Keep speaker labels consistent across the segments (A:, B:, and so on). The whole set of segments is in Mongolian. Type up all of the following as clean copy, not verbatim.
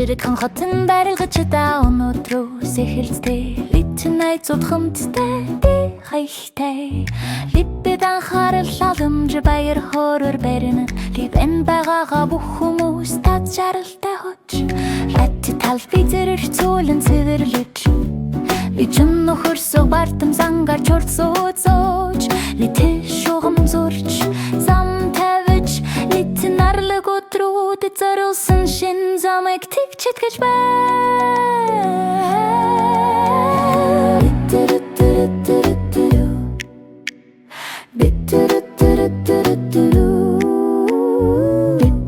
A: жиргэн хотын барилгачдаа өнөөдрөө сэхэлцтэй литэн найзууд хамттай хайхтай липэд анхаарал халамж баяр хорор барина лип энэ байгаагаа бүх хүмүүс тад жаралтай хоч лати талбай зэрэг цүүлэн цэвэрлэж би чим нөхөрсөг бартам зангаар чурцууцууч литэ шугам зурч зам тавич литэн арлаг өдрүүд зориулсан шин замыг тэгчэт гэж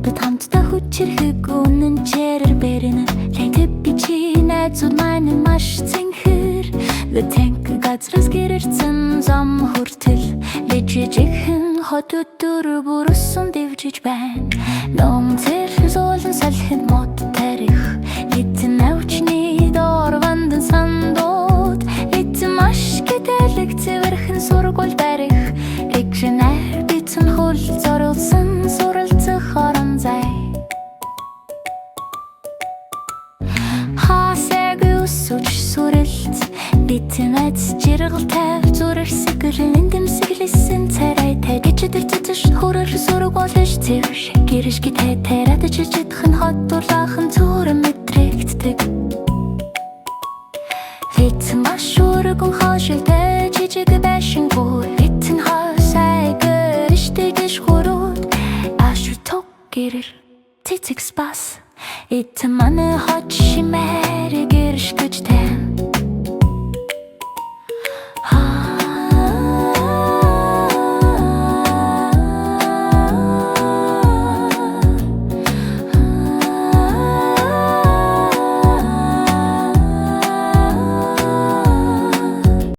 A: Бид хамтдаа хүчирхэг үнэн чэрэр бэрэнэ лайтэп би чи найзууд маань маш цэнхэр лэтэнк газраас гэрэрцэн зам хүртэл лижижихэн хот өдөр бүрсэн дэвжиж байна ном зэр зуулан салхин мод тарих литэн навчны доор вандан сандууд литэн маш гэтэлэг цэвэрхэн сургууль барих лигшинэр битэн хул зориулсан суралцах орон зай хасэг үсүч суралц литэн айц жиргал тавь зүрх сэгэлэн дэмсэглэсэн царай тайгч дэрчэж хөрөр сургуулж цэвэр гэрш гитэ таратж чидхэн хот дулаахан зүрх мэдрэгддэг литэн маш өргөн хашилтай жижиг байшингүй литэн хасай гэрштэгш хурууд ашиг тог гэрэр цэцэг спас литэн манай хот шимэ